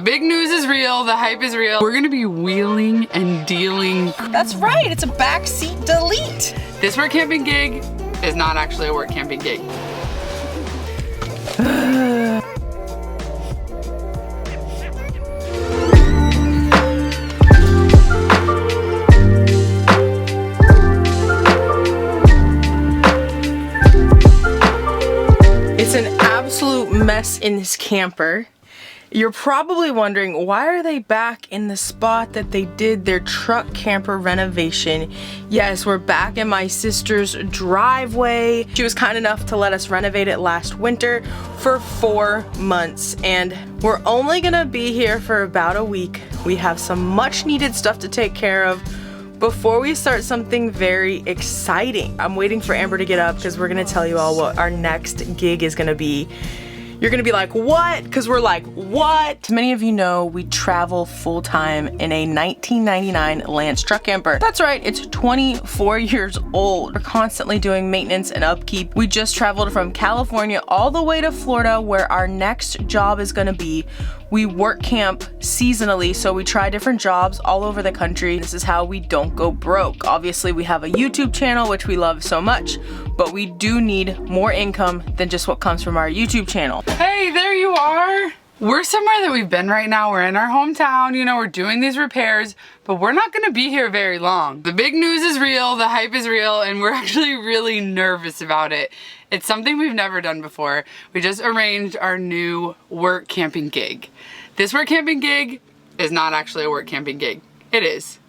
big news is real, the hype is real. We're gonna be wheeling and dealing. That's right, it's a backseat delete. This work camping gig is not actually a work camping gig. It's an absolute mess in this camper. You're probably wondering, why are they back in the spot that they did their truck camper renovation? Yes, we're back in my sister's driveway. She was kind enough to let us renovate it last winter for 4 months, and we're only gonna be here for about a week. We have some much needed stuff to take care of before we start something very exciting. I'm waiting for Amber to get up because we're gonna tell you all what our next gig is gonna be. You're gonna be like, what? Because we're like, what? Many of you know we travel full-time in a 1999 Lance truck camper. That's right, it's 24 years old. We're constantly doing maintenance and upkeep. We just traveled from California all the way to Florida, where our next job is gonna be. We work camp seasonally, so we try different jobs all over the country. This is how we don't go broke. Obviously, we have a YouTube channel, which we love so much, but we do need more income than just what comes from our YouTube channel. Hey, there you are. We're somewhere that we've been right now. We're in our hometown, you know, we're doing these repairs, but we're not gonna be here very long. The big news is real, the hype is real, and we're actually really nervous about it. It's something we've never done before. We just arranged our new work camping gig. This work camping gig is not actually a work camping gig. It is.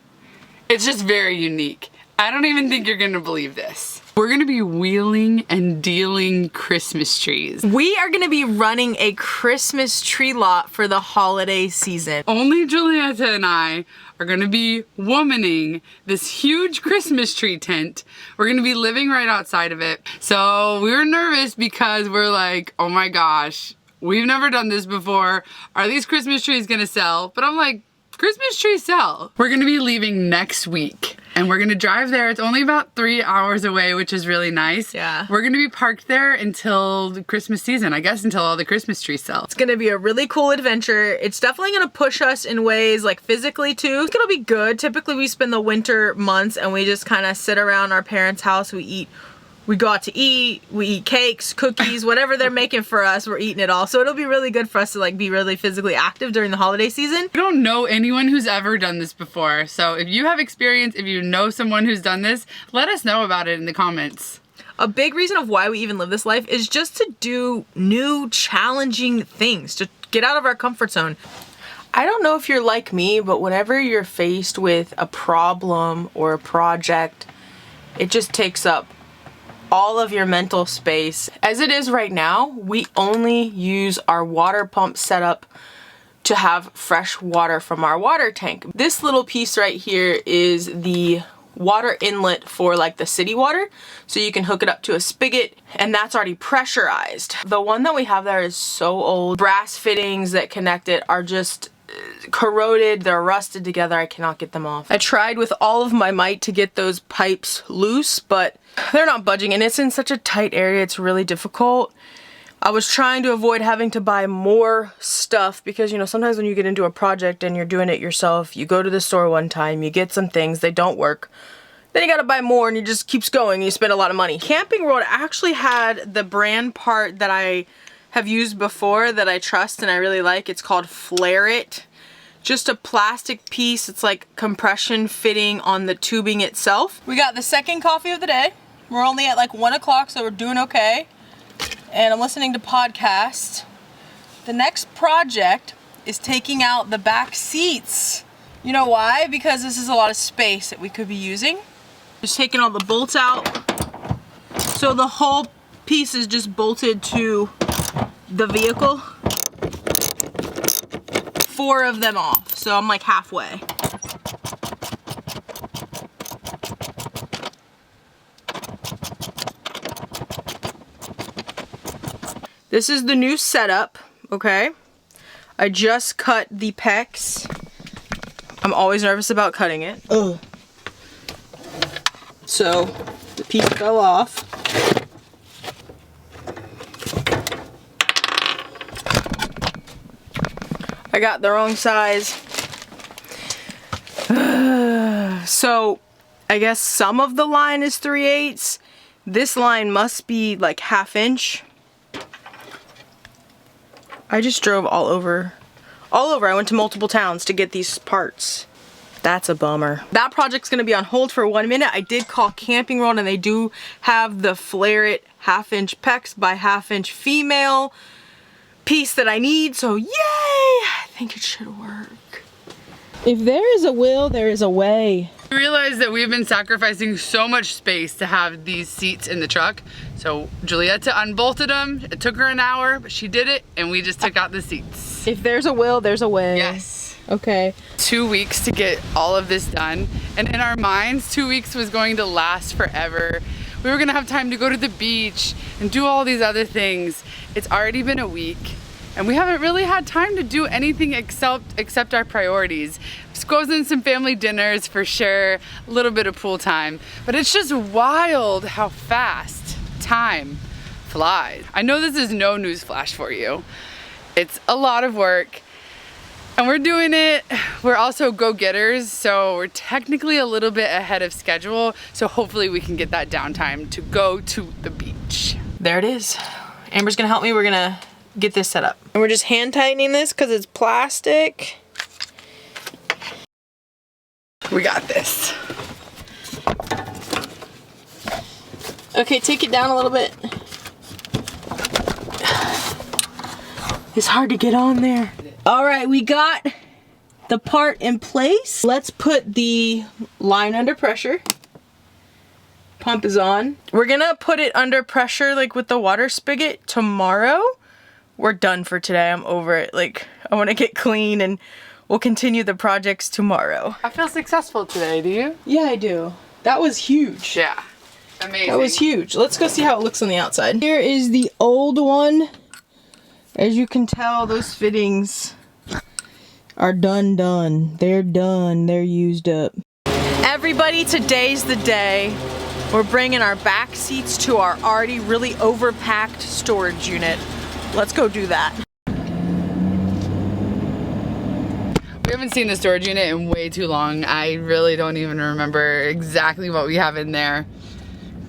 It's just very unique. I don't even think you're gonna believe this. We're gonna be wheeling and dealing Christmas trees. We are gonna be running a Christmas tree lot for the holiday season. Only Giulietta and I are gonna be womaning this huge Christmas tree tent. We're gonna be living right outside of it. So we were nervous because we're like, oh my gosh, we've never done this before. Are these Christmas trees gonna sell? But I'm like, Christmas trees sell. We're gonna be leaving next week and we're gonna drive there. It's only about 3 hours away, which is really nice. Yeah. We're gonna be parked there until the Christmas season, I guess until all the Christmas trees sell. It's gonna be a really cool adventure. It's definitely gonna push us in ways like physically too. It's gonna be good. Typically we spend the winter months and we just kind of sit around our parents' house. We go out to eat, we eat cakes, cookies, whatever they're making for us, we're eating it all. So it'll be really good for us to like be really physically active during the holiday season. I don't know anyone who's ever done this before. So if you have experience, if you know someone who's done this, let us know about it in the comments. A big reason of why we even live this life is just to do new, challenging things, to get out of our comfort zone. I don't know if you're like me, but whenever you're faced with a problem or a project, it just takes up all of your mental space. As it is right now, we only use our water pump setup to have fresh water from our water tank. This little piece right here is the water inlet for like the city water, so you can hook it up to a spigot and that's already pressurized. The one that we have there is so old. Brass fittings that connect it are just corroded, they're rusted together, I cannot get them off. I tried with all of my might to get those pipes loose, but they're not budging and it's in such a tight area, it's really difficult. I was trying to avoid having to buy more stuff because, you know, sometimes when you get into a project and you're doing it yourself, you go to the store one time, you get some things, they don't work. Then you gotta buy more and it just keeps going and you spend a lot of money. Camping World actually had the brand part that I have used before that I trust and I really like. It's called Flare It. Just a plastic piece. It's like compression fitting on the tubing itself. We got the second coffee of the day. We're only at like 1 o'clock, so we're doing okay. And I'm listening to podcasts. The next project is taking out the back seats. You know why? Because this is a lot of space that we could be using. Just taking all the bolts out. So the whole piece is just bolted to the vehicle. 4 of them off, so I'm like halfway. This is the new setup, okay? I just cut the pecs. I'm always nervous about cutting it. Ugh. So the piece fell off. I got the wrong size. So I guess some of the line is 3/8. This line must be like 1/2 inch. I just drove all over. I went to multiple towns to get these parts. That's a bummer. That project's gonna be on hold for 1 minute. I did call Camping World and they do have the Flare It 1/2 inch PEX by 1/2 inch female piece that I need, so yay! I think it should work. If there is a will, there is a way. I realized that we've been sacrificing so much space to have these seats in the truck. So Giulietta unbolted them. It took her an hour, but she did it and we just took out the seats. If there's a will, there's a way. Yes. Okay. 2 weeks to get all of this done. And in our minds, 2 weeks was going to last forever. We were gonna have time to go to the beach and do all these other things. It's already been a week. And we haven't really had time to do anything except our priorities. Squozing some family dinners for sure, a little bit of pool time. But it's just wild how fast time flies. I know this is no news flash for you. It's a lot of work and we're doing it. We're also go-getters, so we're technically a little bit ahead of schedule. So hopefully we can get that downtime to go to the beach. There it is. Amber's gonna help me. We're gonna get this set up. And we're just hand tightening this because it's plastic. We got this. Okay, take it down a little bit. It's hard to get on there. All right, we got the part in place. Let's put the line under pressure. Pump is on. We're gonna put it under pressure like with the water spigot tomorrow. We're done for today. I'm over it. Like, I want to get clean and we'll continue the projects tomorrow. I feel successful today, do you? Yeah, I do. That was huge. Yeah, amazing. That was huge. Let's go see how it looks on the outside. Here is the old one. As you can tell, those fittings are done. They're done. They're used up. Everybody, today's the day. We're bringing our back seats to our already really overpacked storage unit. Let's go do that. We haven't seen the storage unit in way too long. I really don't even remember exactly what we have in there.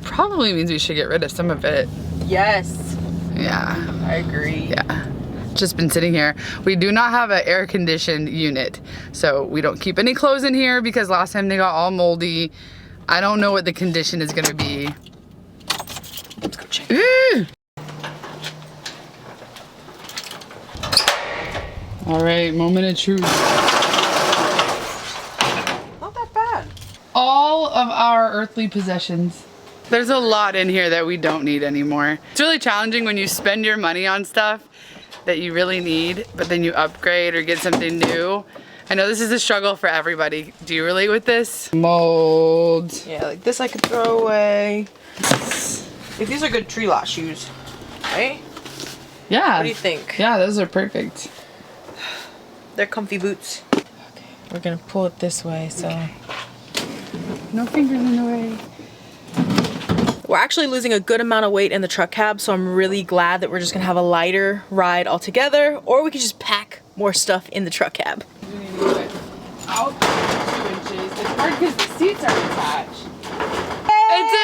Probably means we should get rid of some of it. Yes. Yeah. I agree. Yeah. Just been sitting here. We do not have an air conditioned unit. So we don't keep any clothes in here because last time they got all moldy. I don't know what the condition is gonna be. Let's go check. All right, moment of truth. Not that bad. All of our earthly possessions. There's a lot in here that we don't need anymore. It's really challenging when you spend your money on stuff that you really need, but then you upgrade or get something new. I know this is a struggle for everybody. Do you relate with this? Molds. Yeah, like this I could throw away. If these are good tree lot shoes, right? Yeah. What do you think? Yeah, those are perfect. They're comfy boots. Okay, we're gonna pull it this way, so. Okay. No fingers in the way. We're actually losing a good amount of weight in the truck cab, so I'm really glad that we're just gonna have a lighter ride altogether, or we could just pack more stuff in the truck cab. We need to do it out 2 inches. It's hard because the seats are attached. Hey! It's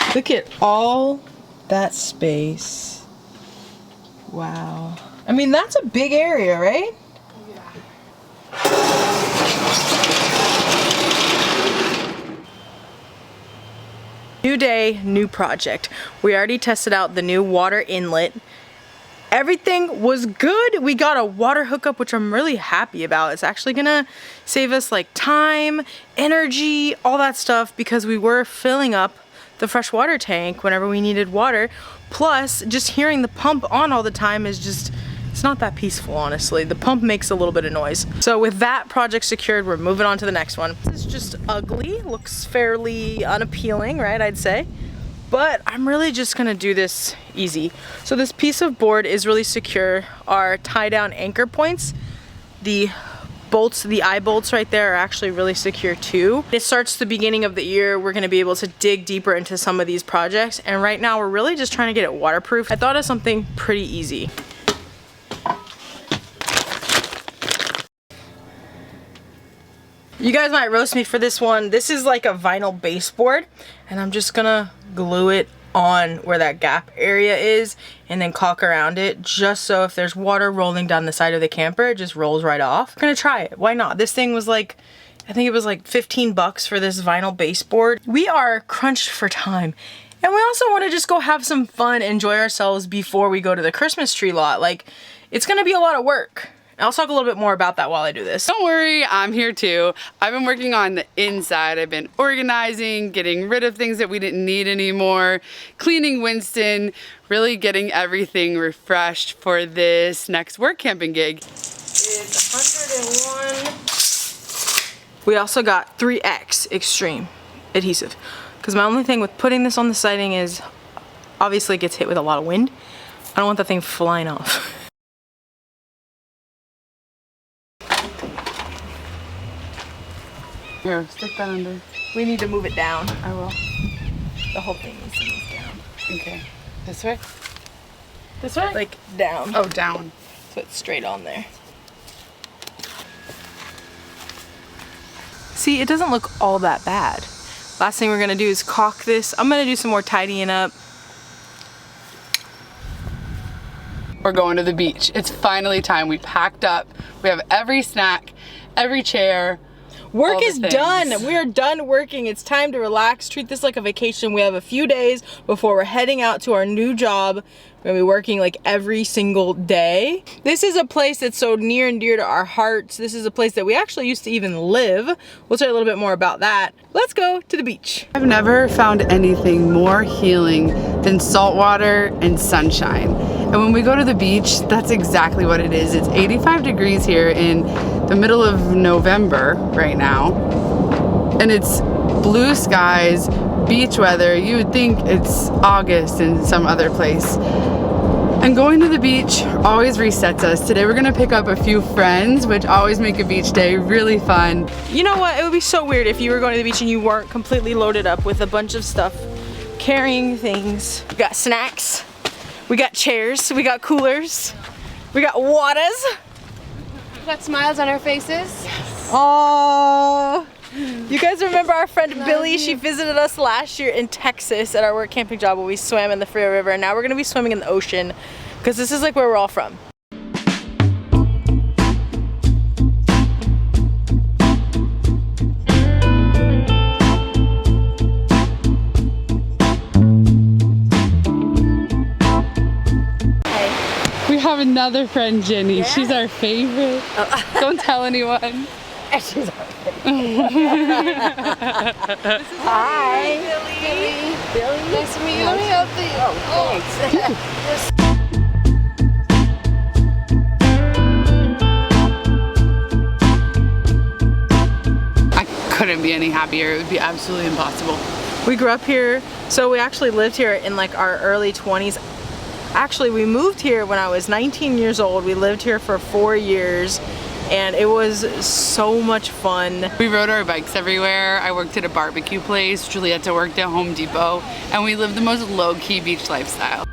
in! Look at all that space. Wow. I mean, that's a big area, right? Yeah. New day, new project. We already tested out the new water inlet. Everything was good. We got a water hookup, which I'm really happy about. It's actually gonna save us like time, energy, all that stuff, because we were filling up the fresh water tank whenever we needed water. Plus, just hearing the pump on all the time is just, it's not that peaceful, honestly. The pump makes a little bit of noise. So with that project secured, we're moving on to the next one. This is just ugly, looks fairly unappealing, right, I'd say. But I'm really just gonna do this easy. So this piece of board is really secure. Our tie down anchor points, the bolts, the eye bolts right there are actually really secure too. It starts the beginning of the year. We're gonna be able to dig deeper into some of these projects. And right now we're really just trying to get it waterproof. I thought of something pretty easy. You guys might roast me for this one. This is like a vinyl baseboard, and I'm just gonna glue it on where that gap area is and then caulk around it, just so if there's water rolling down the side of the camper, it just rolls right off. I'm gonna try it. Why not? This thing was like, I think it was like 15 bucks for this vinyl baseboard. We are crunched for time. And we also want to just go have some fun, enjoy ourselves before we go to the Christmas tree lot. Like, it's gonna be a lot of work. I'll talk a little bit more about that while I do this. Don't worry, I'm here too. I've been working on the inside. I've been organizing, getting rid of things that we didn't need anymore, cleaning Winston, really getting everything refreshed for this next work camping gig. It's 101. We also got 3X Extreme adhesive. Because my only thing with putting this on the siding is, obviously it gets hit with a lot of wind. I don't want that thing flying off. Here, stick that under. We need to move it down. I will. The whole thing needs to move down. Okay. This way? This way? Like down. Oh, down. So it's straight on there. See, it doesn't look all that bad. Last thing we're gonna do is caulk this. I'm gonna do some more tidying up. We're going to the beach. It's finally time. We packed up. We have every snack, every chair. Work is done. We are done working. It's time to relax. Treat this like a vacation. We have a few days before we're heading out to our new job. We're gonna be working like every single day. This is a place that's so near and dear to our hearts. This is a place that we actually used to even live. We'll tell you a little bit more about that. Let's go to the beach. I've never found anything more healing than salt water and sunshine. And when we go to the beach, that's exactly what it is. It's 85 degrees here in the middle of November right now. And it's blue skies, beach weather. You would think it's August in some other place. And going to the beach always resets us. Today we're gonna pick up a few friends, which always make a beach day really fun. You know what? It would be so weird if you were going to the beach and you weren't completely loaded up with a bunch of stuff, carrying things. We got snacks, we got chairs, we got coolers, we got waters. We got smiles on our faces. Oh, you guys remember our friend Billy? She visited us last year in Texas at our work camping job where we swam in the Frio River, and now we're gonna be swimming in the ocean because this is like where we're all from. We have another friend, Jenny. Yeah. She's our favorite. Don't tell anyone. She's our favorite. Hi. Billy. Billy. Nice to meet you. Let me help you. Oh, thanks. I couldn't be any happier. It would be absolutely impossible. We grew up here, so we actually lived here in like our early 20s. Actually, we moved here when I was 19 years old. We lived here for 4 years, and it was so much fun. We rode our bikes everywhere. I worked at a barbecue place. Giulietta worked at Home Depot, and we lived the most low-key beach lifestyle.